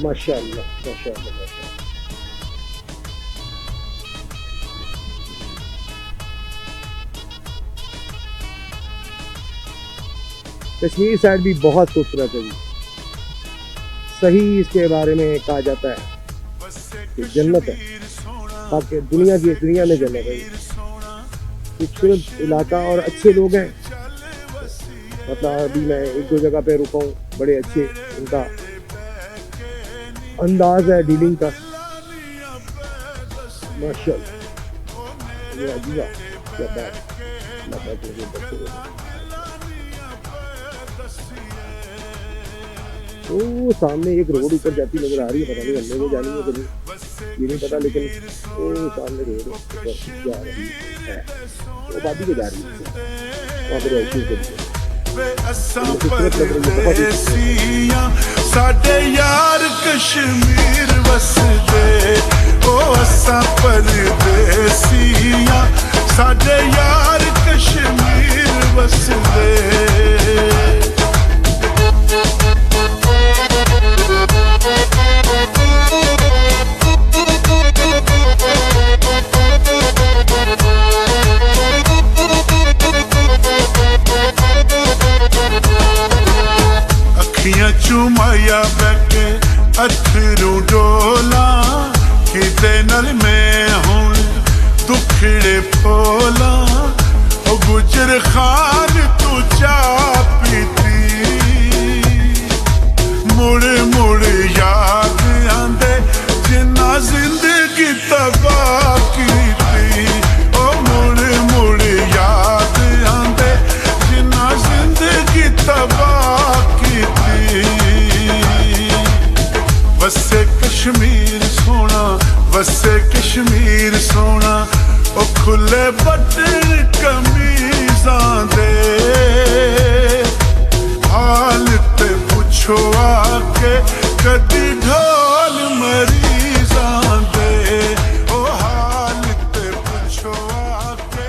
माशाअल्लाह माशाअल्लाह माशाअल्लाह। कश्मीर साइड भी बहुत खूबसूरत है जी। सही इसके बारे में कहा जाता है कि जन्नत है, बाकी दुनिया में जन्नत है। खूबसूरत इलाका और अच्छे लोग हैं। मतलब अभी मैं एक दो जगह पे रुका हूँ, बड़े अच्छे उनका अंदाज है डीलिंग का, माशाअल्लाह। क्या बात, वो सामने एक रोड ऊपर जाती नजर आ रही है, पता नहीं हमने वो जानी है कभी, ये नहीं पता, लेकिन वो सामने रोड ऊपर जा रही है, वो वादी को जा रही है, वहाँ पर ऐसी साडे यार कश्मीर वसदे ओ असां परदेसियां, साडे यार कश्मीर वसदे। अखियां चुमाया बैठे अथरू डोला, किते नल मैं हुण दुखड़े फोला, ओ गुजर खान तू चा पीती, मुड़ मुड़ याद आंदे जिन्ना जिंदगी तबाह कीती, ओ मुड़ मुड़ याद आंदे जिन्ना जिंदगी तबाह कीती। वसे कश्मीर सोना, वसे कश्मीर सोना, ओ खुले बटन कमीज़ां दे, हाल ते पुछो आके कदी ढोल मरीज़ां दे, ओ हाल ते पुछो आके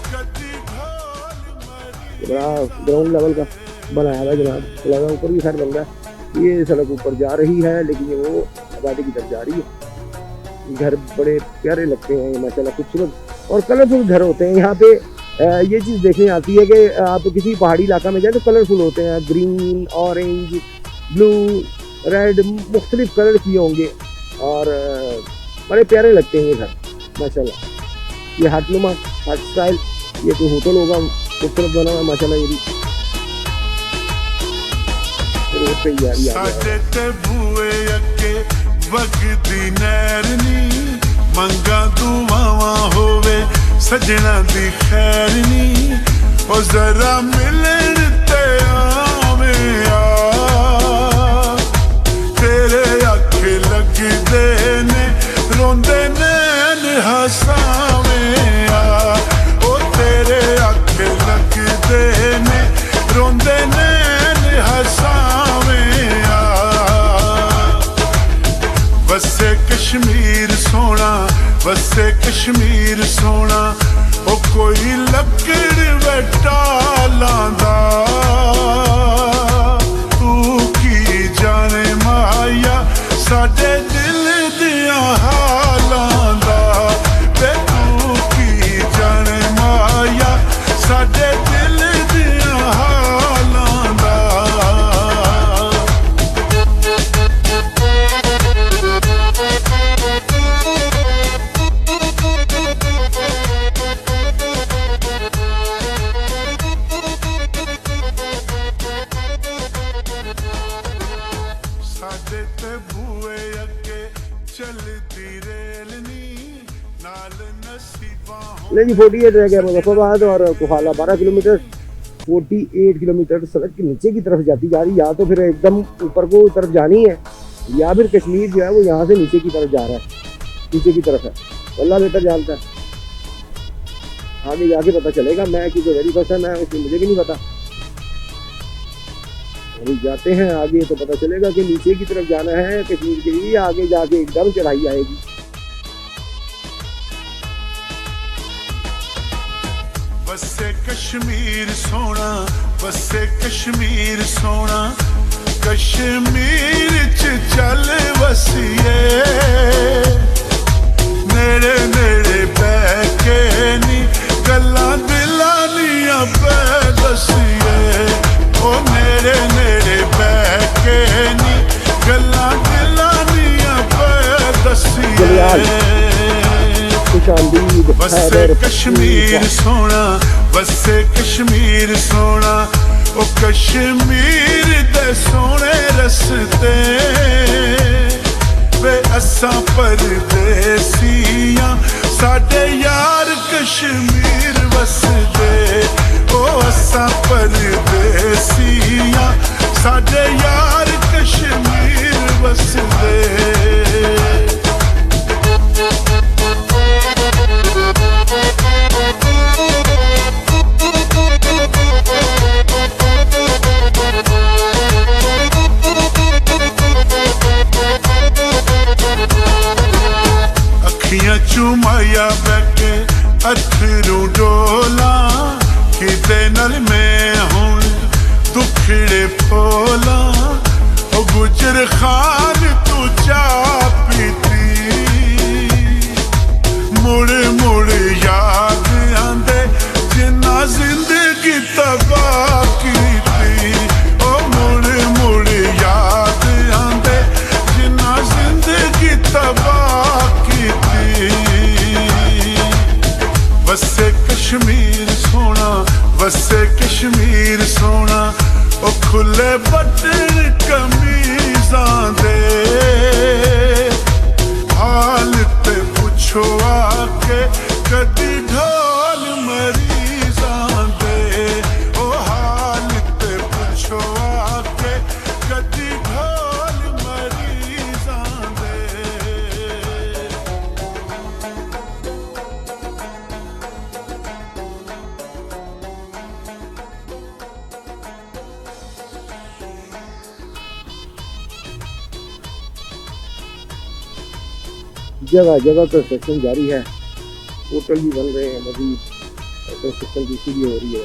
कदी ढोल मरीज़ां। बड़ा ग्राउंड लेवल का बनाया हुआ जनाब, लगा ऊपर की साइड बन रहा है। ये सड़क ऊपर जा रही है, लेकिन ये वो आबादी की तरफ जा रही है। घर बड़े प्यारे लगते हैं माशाल्लाह, खूबसूरत और कलरफुल घर होते हैं यहाँ पे। ये चीज़ देखने आती है कि आप किसी पहाड़ी इलाका में जाए तो कलरफुल होते हैं, ग्रीन, ऑरेंज, ब्लू, रेड, मुख्तलिफ कलर किए होंगे और बड़े प्यारे लगते हैं ये घर माशाल्लाह। ये हटनुमा हट स्टाइल, ये तो होटल होगा, खूबसूरत बना हुआ माशाल्लाह। ये भी साडे ते बूए अगे वगदी नैरनी, मंगा दुआवां होवे सजना दी खैरनी, ओ जरा मिलन ते आवे आ, तेरे अखे लगदे ने रोंदे नैन हसावे आ, ओ तेरे अखे लगदे ने रोंदे नैन हसावे आ। वसे कश्मीर सोना, वसे कश्मीर सोना, ओ कोई लकड़ वटा लांदा, तू की जाने माया साडे दिल दियां हालां दा, ते तू की जाने माया साडे दिल दियां हालां दा। नहीं जी, 48 रह गया मुजफ्फराबाद और कोहाला 12 किलोमीटर, 48 किलोमीटर सड़क के नीचे की तरफ जाती जा रही। या तो फिर एकदम ऊपर को तरफ जानी है, या फिर कश्मीर जो है वो यहाँ से नीचे की तरफ जा रहा है, नीचे की तरफ है। अल्लाह बेहतर जानता है, आगे जाके पता चलेगा। मैं क्योंकि वेरी फर्स्ट है, मैं इसलिए मुझे भी नहीं पता। अभी जाते हैं आगे तो पता चलेगा कि नीचे की तरफ जाना है कश्मीर के लिए, आगे जाके एकदम चढ़ाई आएगी। वसे कश्मीर सोना, वसे कश्मीर सोना, कश्मीर च चल वसीए नेड़े नेड़े बह के नी गल्लां दिलां दियां पै दसीए ओ नेड़े नेड़े बह के नी गल्लां दिलां दियां पै दसीए वसे कश्मीर सोना वसे कश्मीर सोना ओ कश्मीर दे सोने रस्ते वे असां परदेसियां साडे यार कश्मीर वसदे ओ असां परदेसियां साडे यार कश्मीर वसदे चुमाया बैठे अथरू डोला किते नल मैं हुण दुखड़े फोला ओ गुजर खान तू चा पीती मुड़ मुड़ याद आंदे जिन्ना जिंदगी तबाह कीती ओ मुड़ मुड़ याद आंदे जिन्ना जिंदगी तबाह वसे कश्मीर सोना वसे कश्मीर सोना ओ खुले बटन कमीज़ां दे हाल ते पुछो आके कदी ढोल मरीज़ां दे ओ हाल ते पुछो आके कदी ढोल मरीज़ां दे जगह जगह कंस्ट्रक्शन जारी है, होटल भी बन रहे हैं, मजीद कंस्ट्रक्शन की सीढ़ी हो रही है।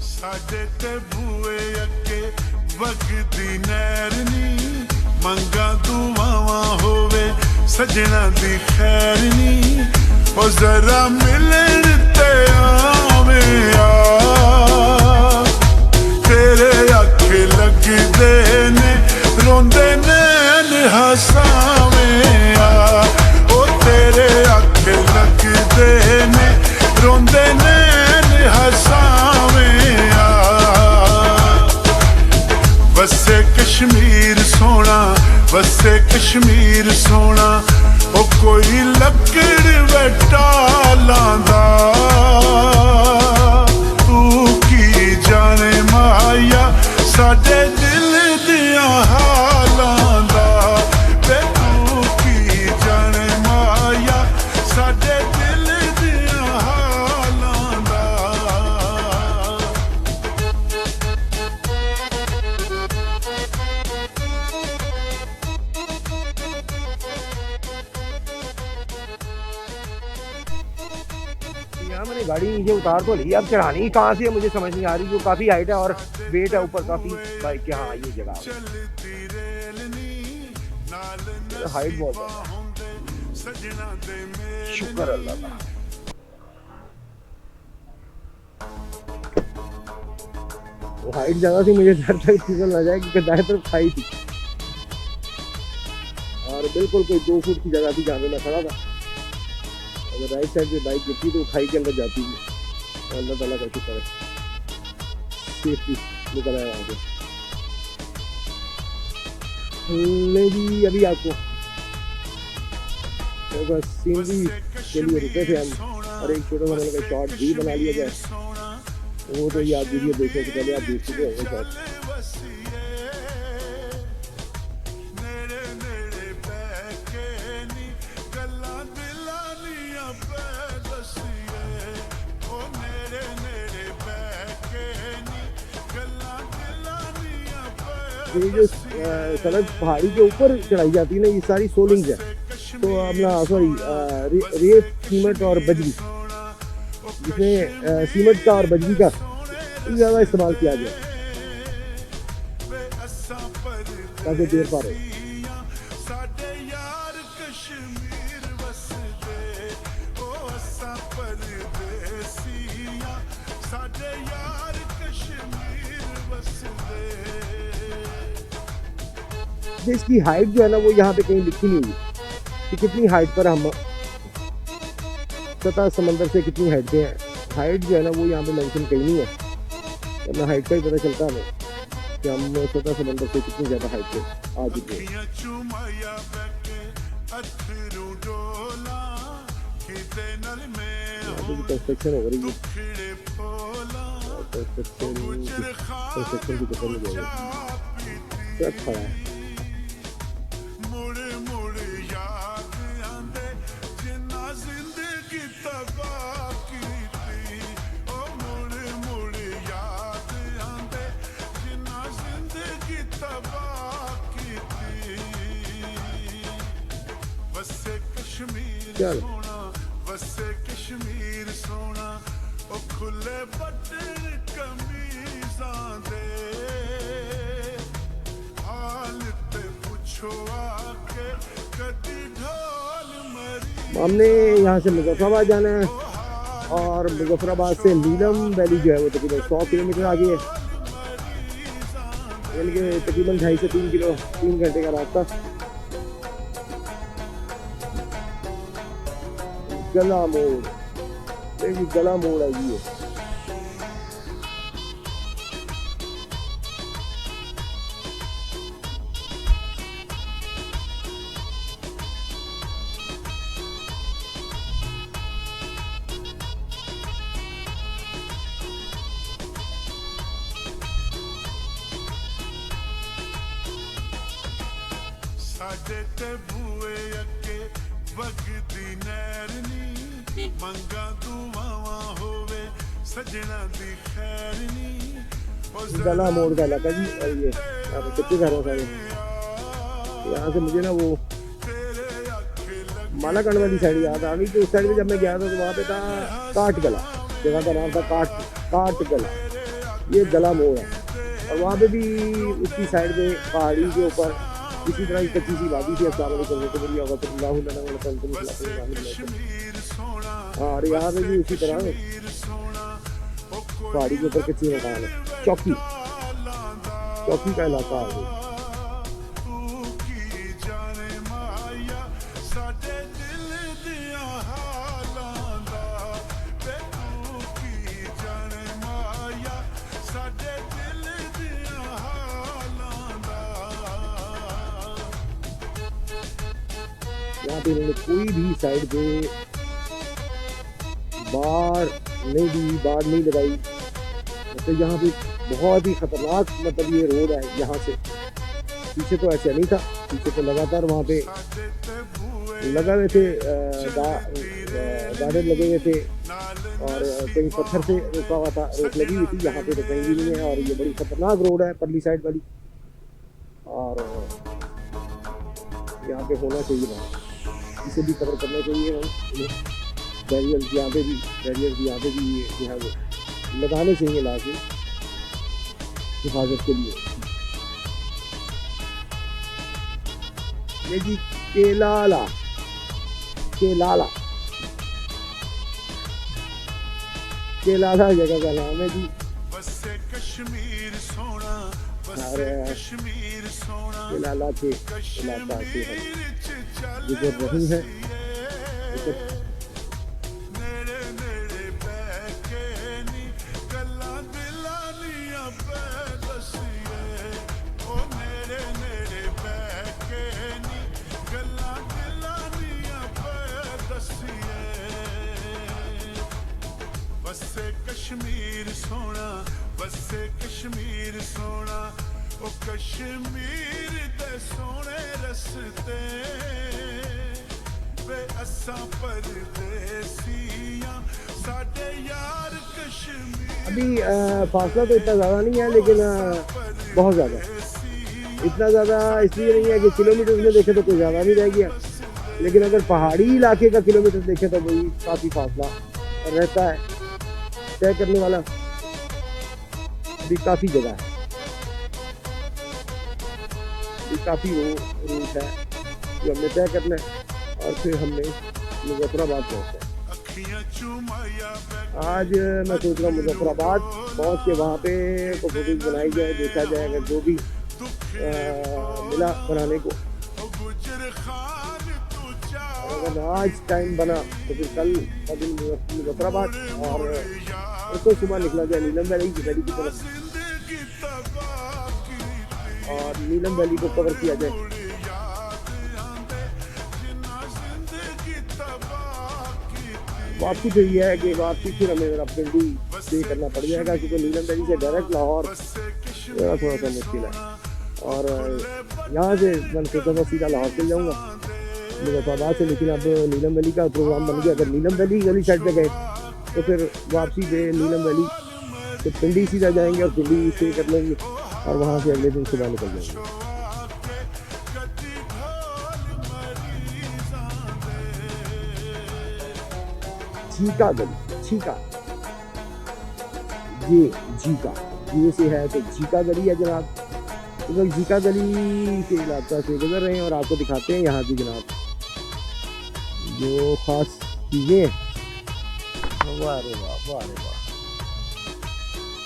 साडे ते बूए अगे वगदी नैर नी मंगा दुआवां होवे सजना दी खैर नी ओ जरा मिलन ते आवे तेरे अखे लगदे ने रोंदे नैन हसावे ओ तेरे अखे लगदे ने रोंदे नैन हसावे वसे कश्मीर सोना वसे कश्मीर सोना ओ कोई लकड़ वटा लांदा तू की जाने माया साडे दिल दियां हालां दा वे तू की जाने माया साडे दिल दियां हालां दा यहाँ मैंने गाड़ी नीचे उतार तो ली, अब चढ़ानी कहाँ से मुझे समझ नहीं आ रही। जो काफ़ी हाइट है और वेट है ऊपर काफ़ी बाइक के। हाँ ये जगह हाइट बहुत है, शुक्र अल्लाह का। वो हाइट जगह से मुझे डर तक फिसल ना जाए क्योंकि दाएं तरफ खाई थी और बिल्कुल कोई 2 फुट की जगह थी जहाँ पे मैं खड़ा था। अगर राइट साइड पे बाइक गिरती तो खाई के अंदर जाती थी। अल्लाह ताला का शुक्र है, सेफ्टी निकल आया वहाँ पे। नहीं जी अभी आपको तो बस सीनरी के लिए रुके थे हम और एक छोटा सा मैंने कहा शॉर्ट भी बना लिया जाए। वो तो ये आप वीडियो देखने से पहले आप देख चुके होंगे शॉर्ट। ये जो सड़क पहाड़ी के ऊपर चढ़ाई जाती है ना, ये सारी सोलिंग्स है। तो अपना सॉरी रेत सीमेंट और बजरी, जिसमें सीमेंट का और बजरी का ज़्यादा इस्तेमाल किया गया ताकि देर पार हो। इसकी हाइट जो है ना वो यहाँ पे कहीं लिखी नहीं हुई कि कितनी हाइट पर हम सतह समंदर से कितनी हाइट पे हैं। हाइट जो है ना वो यहाँ पे मेंशन कहीं नहीं है, वरना हाइट का ही पता चलता है हमें कि हम सतह समंदर से कितनी ज़्यादा हाइट पे आ चुके हैं। यहाँ पे भी कंस्ट्रक्शन हो रही है, कंस्ट्रक्शन की चक्कर में जाएगी, ट्रक खड़ा है। चल वसे कश्मीर सोना ओ खुले बटन कमीज़ां दे हाल ते पुछो आके कदी ढोल मरी। हमने यहाँ से मुजफ्फराबाद जाना है और मुजफ्फराबाद से नीलम वैली जो है वो तकरीबन 100 किलोमीटर आगे है, यानी कि तकरीबन 2.5 से 3 घंटे का रास्ता। गला मोड़, ये गला मोड़ है ये। साडे ते बूए अगे वगदी नैरनी मंगा दुआवां होवे सजना दी खैरनी। गला मोड़ का इलाका जी, और ये यहाँ पे कच्चे घर हैं सारे। यहाँ से मुझे ना वो मालाकंड वाली साइड याद आ गई, तो उस साइड पे जब मैं गया था तो वहाँ पे था काट गला, जगह का नाम था काट गला। ये गला मोड़ है और वहाँ पे भी उसकी साइड पे पहाड़ी के ऊपर इसी तरह की कच्ची सी वादी थी। अस्सलाम वालेकुम और यहाँ पे भी उसी तरह पहाड़ी के ऊपर कच्ची मकान है। चौकी का इलाका है। यहाँ पे इन्होंने कोई भी साइड पे बाढ़ नहीं लगाई। तो यहाँ पे बहुत ही खतरनाक मतलब ये रोड है। यहाँ से पीछे तो ऐसा नहीं था, पीछे तो लगातार वहाँ पे लगा हुए थे, गार्डन लगे हुए थे और कहीं पत्थर से रोका हुआ था, रोक लगी हुई थी। यहाँ पे तो कहीं भी नहीं है और ये बड़ी खतरनाक रोड है परली साइड वाली। और यहाँ पे होना चाहिए भाई, इसे भी कवर करना चाहिए भाई। बैरियर्स यहाँ पे भी जो है वो लगाने चाहिए लाके हिफाजत के लिए। ये जी केलाला जगह का नाम है जी। केलाला के इलाका से हम गुजर रही है। वसे कश्मीर सोना ओ कश्मीर दे सोने रस्ते वे असां परदेसियां साडे यार कश्मीर। अभी फासला तो इतना ज़्यादा नहीं है, लेकिन बहुत ज़्यादा, इतना ज़्यादा इसलिए नहीं है कि किलोमीटर में देखे तो कोई ज़्यादा नहीं रह गया, लेकिन अगर पहाड़ी इलाके का किलोमीटर देखें तो वही काफ़ी फासला रहता है, तय करने वाला भी काफ़ी जगह है, भी काफ़ी वो रूट है जो हमने तय करना है और फिर हमने मुजफ्फराबाद पहुँचना है। आज मैं सोच रहा हूँ मुजफ्फराबाद पहुँच के वहाँ पे को फोटोज बनाई जाए, देखा जाए अगर जो भी मिला बनाने को। अगर आज टाइम बना तो फिर कल का दिन मुजफ्फराबाद और उसको सुबह निकला जाए नीलम वैली की तरफ और नीलम वैली को कवर किया जाए। वापसी फिर यह है कि वापसी फिर हमें मेरा पिंडी स्टे करना पड़ जाएगा क्योंकि नीलम वैली से डायरेक्ट लाहौर थोड़ा सा मुश्किल है और यहाँ से मैं सोचा था सीधा लाहौर चल जाऊँगा मुजफ्फराबाद से, लेकिन अब नीलम वैली का प्रोग्राम बन गया। अगर नीलम वैली गली साइड पे गए तो फिर वापसी पे नीलम वैली तो पिंडी सीधा जाएंगे और पिंडी स्टे कर लेंगे और वहाँ से अगले दिन सुबह निकल जाएंगे। झीका गली, झीका ये झीका ये से है तो झीका गली है जनाब। तो लोग झीका गली के इलाका से गुजर रहे हैं और आपको दिखाते हैं यहाँ की जनाब जो खास चीज़ें। वाह रे वाह, वाह रे वाह,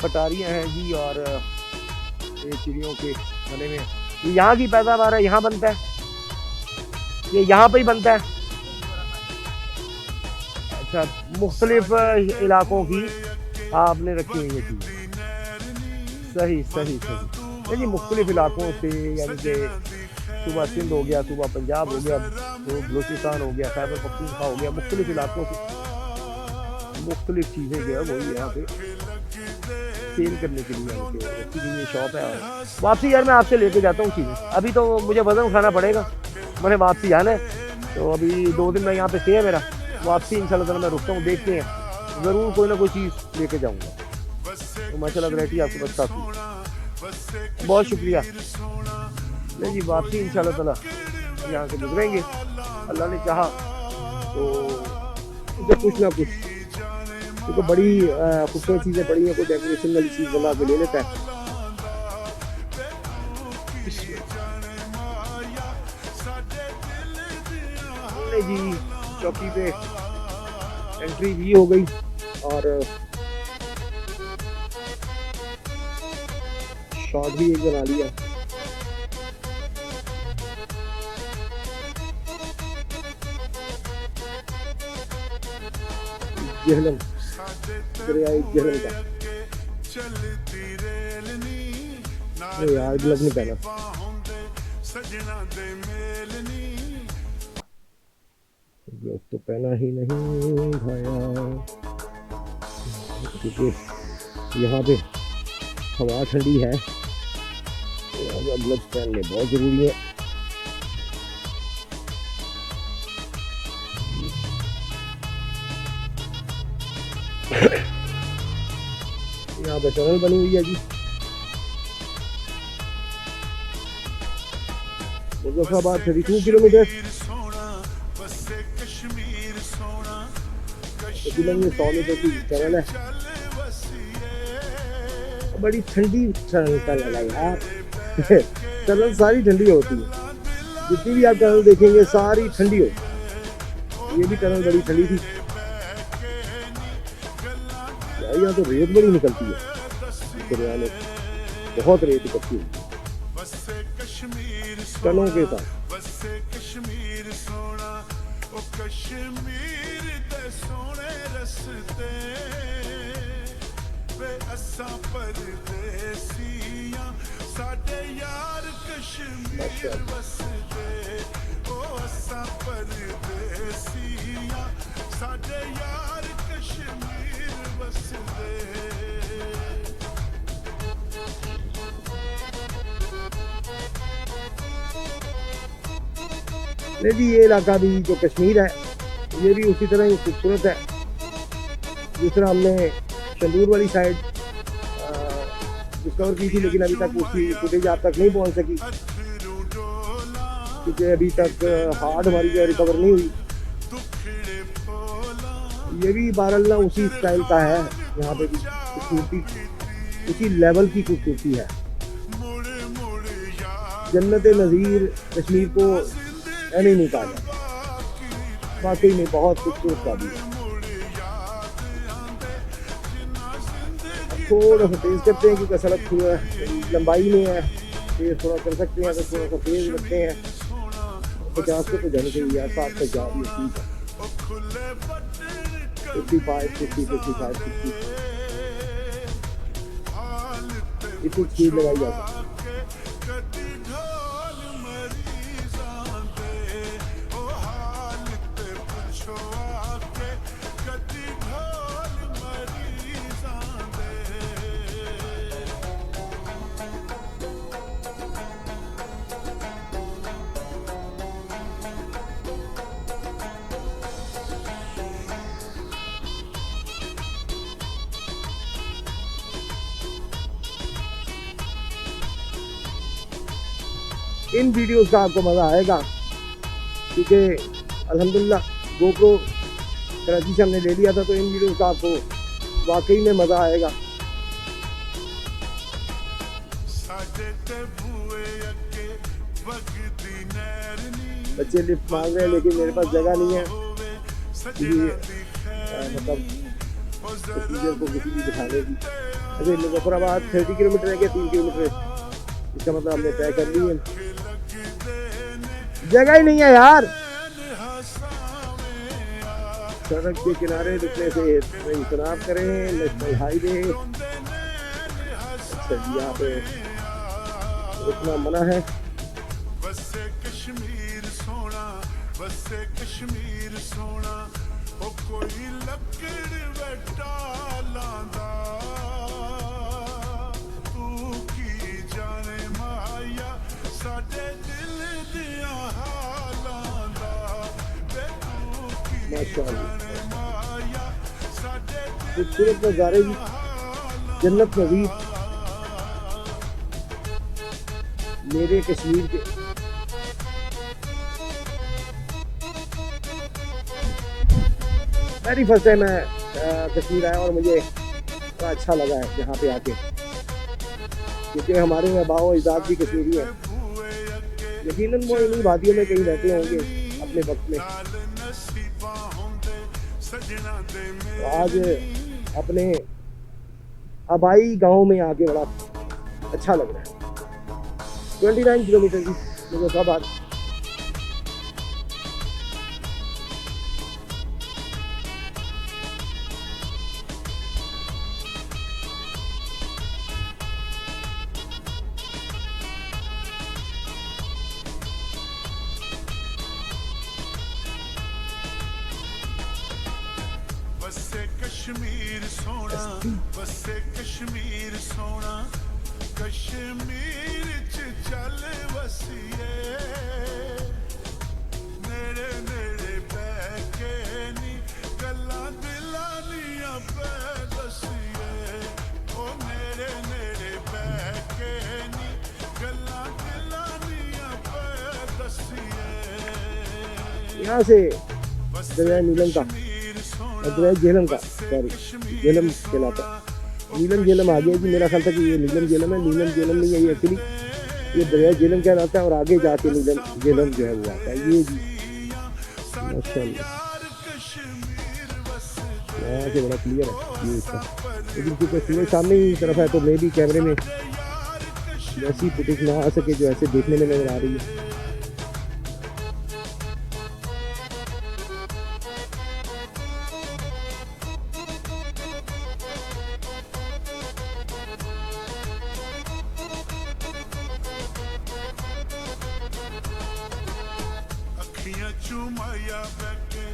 पटारियाँ हैं जी और ये चिड़ियों के बने में ये यहाँ की पैदावार है, यहाँ बनता है, ये यहाँ पे ही बनता है। अच्छा, मुख्तलिफ इलाकों की आपने रखी हुई है चीज़। सही सही सही जी, मुख्तलिफ इलाकों से यानी कि सुबह सिंध हो गया, सुबह पंजाब हो गया, तो बलूचिस्तान हो गया, खैबर पख्तूनख्वा हो गया, मुख्तलिफ इलाकों से मुख्तलिफ चीज़ें जो है वही यहाँ पे सेल करने के लिए ये शॉप है। और वापसी यार मैं आपसे लेके जाता हूँ चीज़ें, अभी तो मुझे वज़न उठाना पड़ेगा, मैंने वापसी जाना है तो अभी 2 दिन में यहाँ पे स्टे है मेरा। वापसी इंशाल्लाह मैं रुकता हूँ, देखते हैं ज़रूर कोई ना कोई चीज़ लेके जाऊँगा। तो माशाल्लाह वैरायटी आपके पास काफ़ी, बहुत शुक्रिया। नहीं जी, वापसी इंशाल्लाह ताला यहाँ से गुजरेंगे, अल्लाह ने चाहा तो कुछ ना कुछ, क्योंकि बड़ी खूबसूरत चीज़ें पड़ी हैं, कोई डेकोरेशन वाली चीज़ बना के ले लेता है। जी चौकी पे एंट्री भी हो गई और शॉट भी एक बना लिया। जहलम दरियाई जहलम का यार ग्लव नहीं पहना, ग्लव तो पहना ही नहीं भाया क्योंकि यहाँ पे हवा ठंडी है, ग्लव पहनने बहुत ज़रूरी है। यहाँ पे टनल बनी हुई है जी, मुजफ्फराबाद 32 किलोमीटर, तकरीबन 100 मीटर की टनल है। बड़ी ठंडी टनल है यार टनल सारी ठंडी होती है, जितनी भी आप टनल देखेंगे सारी ठंडी होती है। ये भी टनल बड़ी ठंडी थी, यहाँ तो रेत बड़ी निकलती है, दरिया में बहुत रेत इकट्ठी होती है टनों के साथ। नहीं जी, ये इलाका भी जो कश्मीर है ये भी उसी तरह ही खूबसूरत है जिस तरह हमने शंदूर वाली साइड डिस्कवर की थी, लेकिन अभी तक उसकी फुटेज आप तक नहीं पहुंच सकी। क्योंकि अभी तक हार्ट हमारी जो रिकवर नहीं हुई। दुखड़े फूला ये भी बारल्ला उसी स्टाइल का है, यहाँ पे भी खूबसूरती उसी लेवल की खूबसूरती है। मुड़ मुड़ याद जन्नत नज़ीर कश्मीर को ऐसे नहीं कहा जाता, वाकई में बहुत खूबसूरत वादी है। मुड़ याद आंदे जिन्ना जिंदगी थोड़ा सा तेज़ करते हैं क्योंकि सड़क थोड़ा लंबाई में है, तेज़ थोड़ा कर सकते हैं तो थोड़ा सा तेज़ रखते हैं। 50 पे तो जाने चाहिए यार, 60 तक जा रही है, ठीक है। ओ खुले बटन 55, 60, 55, 60 हाल ते इतनी स्पीड लगाई जा सकती है। के कदी ढोल मरीज़ां दे ओ हाल ते पुछो आके कदी ढोल मरीज़ां दे इन वीडियोस का आपको मज़ा आएगा क्योंकि अल्हम्दुलिल्लाह गोप्रो कराची से हमने ले लिया था, तो इन वीडियोस का आपको वाकई में मज़ा आएगा। साडे ते बूए अगे वगदी नैरनी बच्चे लिफ्ट मांग रहे हैं लेकिन मेरे पास जगह नहीं है, होवे इसलिए सजना दी खैर मतलब ओ प्रोसीजर को किसी भी दिखाने की। अभी मुजफ्फराबाद 30 किलोमीटर है, 3 किलोमीटर, इसका मतलब हमने तय कर ली है। जगह ही नहीं है यार, सड़क के किनारे रुकने से इजतनाब करें, नेशनल हाईवे। अच्छा जी, यहाँ पे रुकना मना है। बसे कश्मीर सोना बसे कश्मीर सोना ओ कोई लकड़ बैठा लांदा तू की जाने माया साडे दिल दियां हालां दा वे तू की माशाअल्लाह, जाने माया साडे दिल खूबसूरत नज़ारे की जन्नत नज़ीर मेरे कश्मीर के। पहली फर्स्ट टाइम मैं कश्मीर आया और मुझे बड़ा अच्छा लगा है यहाँ पे आके, क्योंकि हमारे आबाओ अजदाद भी कश्मीरी हैं। यकीनन वो इन्हीं वादियों में कहीं रहते होंगे अपने वक्त में। तो आज अपने आबाई गांव में आके बड़ा अच्छा लग रहा है। 29 किलोमीटर की मुजफ्फराबाद। बसे कश्मीर सोना बसे कश्मीर सोना कश्मीर च चल वसीए नेड़े नेड़े बैके नी गल्लां दिलां दियां पै दसीए ओ नेड़े नेड़े बैके नी गल्लां दिलां दियां पै दसीए यहाँ से दरिया नीलम का, दरिया झेलम का, सॉरी झेलम कहलाता है। नीलम झेलम आ गया जी, मेरा ख्याल था कि ये नीलम झेलम है। नीलम झेलम नहीं है ये, एक्चुअली ये दरिया झेलम कहलाता है और आगे जाके नीलम झेलम जो है वो आता है। ये जी माशाअल्लाह, यहाँ से बड़ा क्लियर है ये इसका, लेकिन क्योंकि सूरज सामने ही तरफ है तो मे भी कैमरे में वैसी फुटेज ना आ सके जो ऐसे देखने में नजर आ रही है। अखियां चुमाया बैठे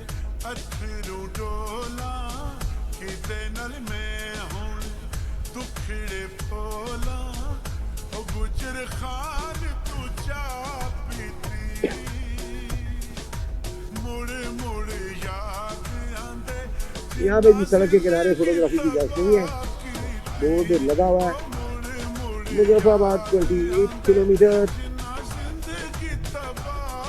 अथरू डोला किते नल में हुण दुखड़े फोला ओ गुजर खान तू चा पीती मुड़ मुड़ याद आंदे यहाँ पे भी सड़क के किनारे फोटोग्राफी की इजाज़त नहीं है, बोर्ड लगा हुआ है। मुजफ्फराबाद 28 किलोमीटर। जिंदगी तबाह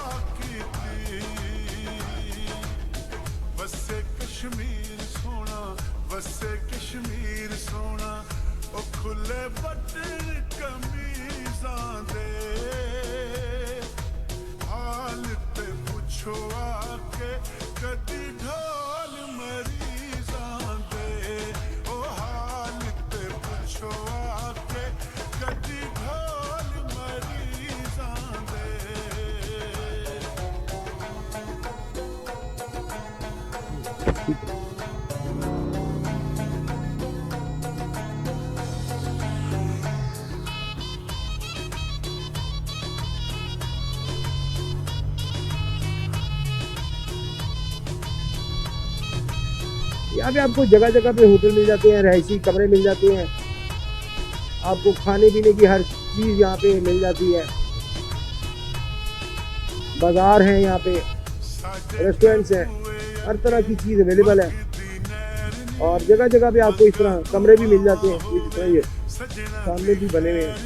यहाँ पे आपको जगह जगह पे होटल मिल जाते हैं, रहायशी कमरे मिल जाते हैं, आपको खाने पीने की हर चीज़ यहाँ पे मिल जाती है। बाजार हैं यहाँ पे, रेस्टोरेंट्स हैं, हर तरह की चीज़ अवेलेबल है। और जगह जगह पे आपको इस तरह कमरे भी मिल जाते हैं, इस तरह ये सामने भी बने हुए हैं,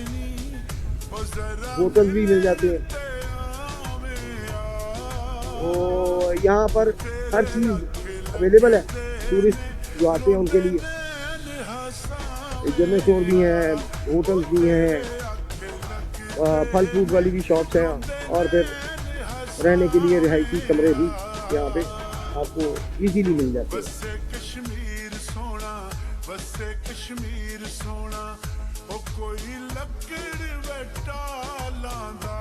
होटल भी मिल जाते हैं। तो यहाँ पर हर चीज़ अवेलेबल है टूरिस्ट जो आते हैं उनके लिए। जनरल स्टोर भी हैं, होटल्स भी हैं, फल फ्रूट वाली भी शॉप्स हैं, और फिर रहने के लिए रिहायशी कमरे भी यहाँ पे आपको इजीली मिल जाते हैं। वसे कश्मीर सोना ओ कोई लकड़ वटा लांदा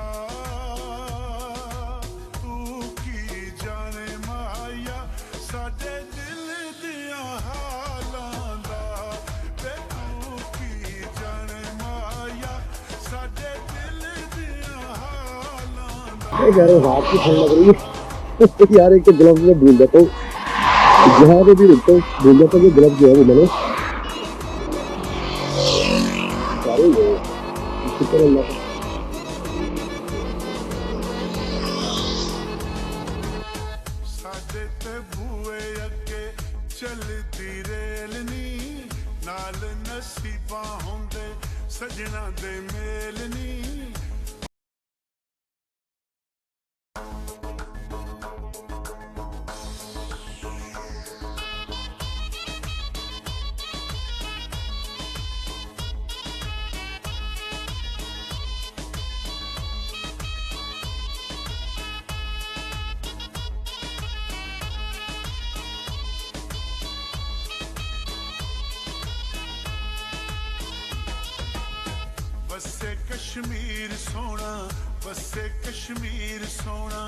तू की जाने माया साडे दिल दियां हालां दा वे तू की जाने माया साडे दिल दियां हालां दा। यार रात की ठंड लग रही है यार, एक तो ग्लव्स में भूल जाता हूँ, जहाँ पे भी रुकता हूँ भूल जाता हूँ कि ग्लव्स जो है वो मैंने शुक्र अल्लाह का। साडे ते बूए अगे चलदी रेल नी नाल नसीबां होंदे सजना दे मेल नी। वसे कश्मीर सोना वसे कश्मीर सोना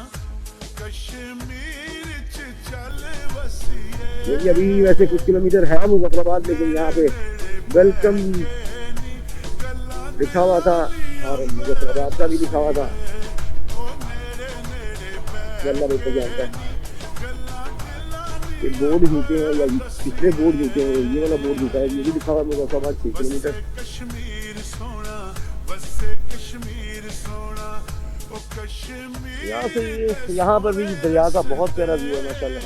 कश्मीर च चल वसिए। ये अभी वैसे कुछ किलोमीटर है मुजफ्फराबाद, लेकिन यहाँ पे वेलकम लिखा हुआ था और मुजफ्फराबाद का भी लिखा हुआ था। अल्लाह बेहतर जानता है ये बोर्ड झूठे हैं या पिछले बोर्ड झूठे हैं। ये वाला बोर्ड झूठा है, ये भी लिखा हुआ है मुजफ्फराबाद 6 किलोमीटर। कश्मीर सोना वसे कश्मीर सोना ओ कश्मीर। यहाँ से यहाँ पर भी दरिया का बहुत प्यारा व्यू है माशाल्लाह,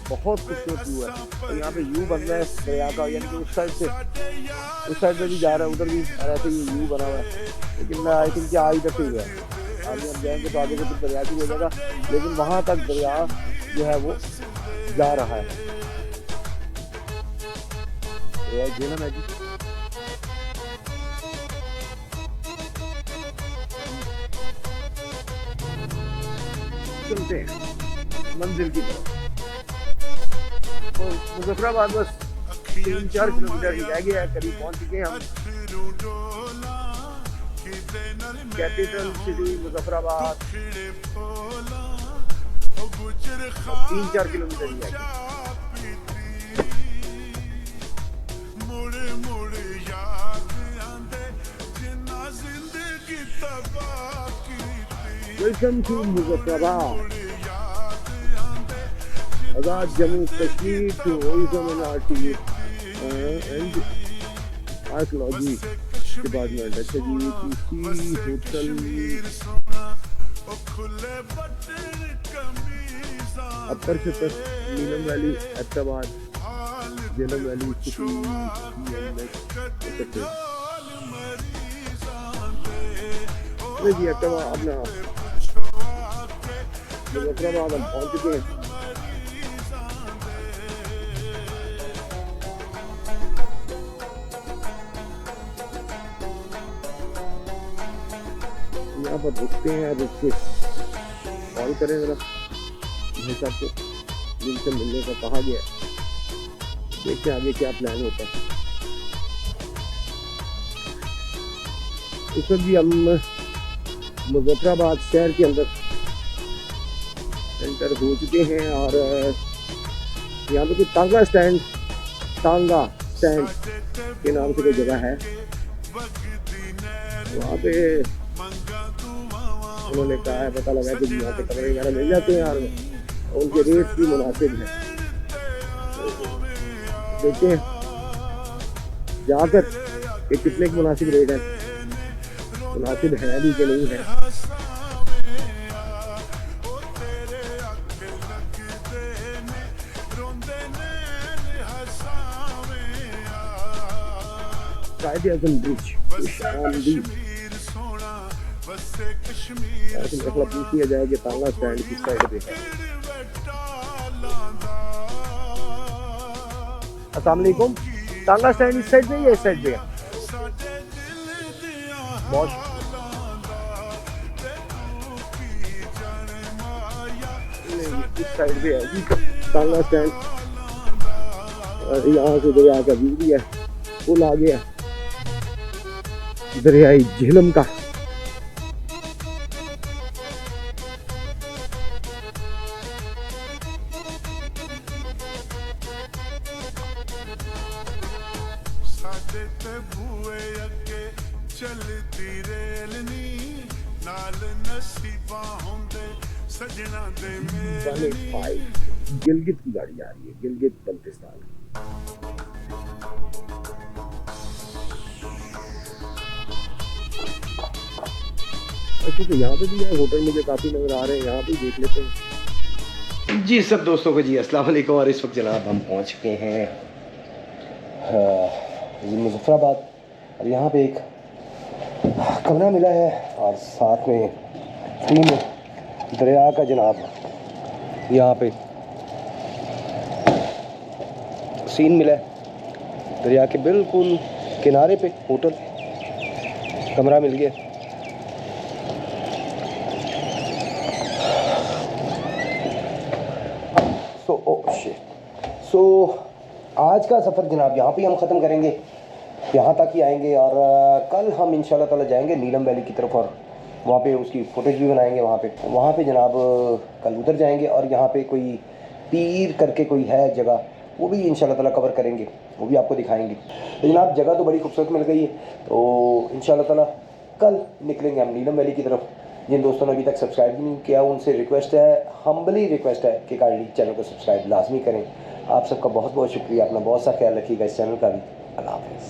बहुत खूबसूरत व्यू है। और यहाँ पे व्यू बन रहा है दरिया का, यानी कि उस साइड पे भी जा रहा है, उधर भी ऐसे ही व्यू बना हुआ है। लेकिन मैं आई थिंक कि आज तक ही हुआ है, आगे हम जाएंगे तो आगे से फिर दरिया भी हो जाएगा, लेकिन वहाँ तक दरिया जो है वो जा रहा है। झेलम है जी, चलते हैं मंजिल की तरफ। तो मुजफ्फराबाद बस 3-4 किलोमीटर ही रह गया है, करीब पहुंच चुके हैं हम। कैपिटल सिटी मुजफ्फराबाद 3-4 किलोमीटर ही है। Welcome to Muzaffarabad, Azad Jammu Kashmir tourism and archaeology department. अच्छा जी, hotel upper Chattar Neelum valley Hyderabad, Jhelum valley जी हैदराबाद। अपना मुजफ्फराबाद हम पहुंच चुके हैं। यहाँ पर रुकते हैं, रुक के कॉल करें जरा भाई साहब को, जिनसे मिलने का कहा गया है, देखते हैं आगे क्या प्लान होता है। इस वक्त भी हम मुजफ्फराबाद शहर के अंदर एंटर हो चुके हैं और यहाँ पे कोई टांगा स्टैंड के नाम से कोई जगह है, वहाँ पे उन्होंने कहा है, पता लगा कि यहाँ पे कमरे वगैरह मिल जाते हैं और उनके रेट भी मुनासिब हैं। देखते हैं जाकर कि कितने के मुनासिब रेट है, मुनासिब है भी कि नहीं है। कायदे आज़म ब्रिज पूछ लिया जाए कि तांगा स्टैंड किस साइड पे है। अस्सलाम वालेकुम, तांगा स्टैंड इस साइड पे या इस साइड पे है? बहुत इस साइड पे है जी तांगा स्टैंड। यहाँ से दरिया का व्यू भी है, पुल आ गया दरियाई झेलम का। साडे ते बूए अगे चलती रेल नी नाल नसीबा होंदे सजना दे मेल नी। गिलगित की गाड़ी आ रही है, गिलगित बल्तिस्तान। अच्छा तो यहाँ पे भी है होटल, मुझे काफ़ी नजर आ रहे हैं, यहाँ पे देख लेते हैं। जी सब दोस्तों को जी अस्सलाम वालेकुम। और इस वक्त जनाब हम पहुँच चुके हैं मुजफ्फराबाद, और यहाँ पे एक कमरा मिला है और साथ में तीन दरिया का जनाब यहाँ पे सीन मिला है। दरिया के बिल्कुल किनारे पे होटल कमरा मिल गया। सो आज का सफ़र जनाब यहाँ पे हम ख़त्म करेंगे, यहाँ तक ही आएंगे। और कल हम इंशाल्लाह ताला जाएंगे नीलम वैली की तरफ और वहाँ पे उसकी फुटेज भी बनाएंगे। वहाँ पे जनाब कल उधर जाएंगे और यहाँ पे कोई पीर करके कोई है जगह, वो भी इंशाल्लाह ताला कवर करेंगे, वो भी आपको दिखाएंगे। तो जनाब जगह तो बड़ी खूबसूरत मिल गई है, तो इंशाल्लाह ताला कल निकलेंगे हम नीलम वैली की तरफ। जिन दोस्तों ने अभी तक सब्सक्राइब नहीं किया उनसे रिक्वेस्ट है, हम्बली रिक्वेस्ट है कि काइंडली चैनल को सब्सक्राइब लाजमी करें। आप सबका बहुत बहुत शुक्रिया, अपना बहुत सा ख्याल रखिएगा इस चैनल का भी। अल्लाह हाफ़िज़।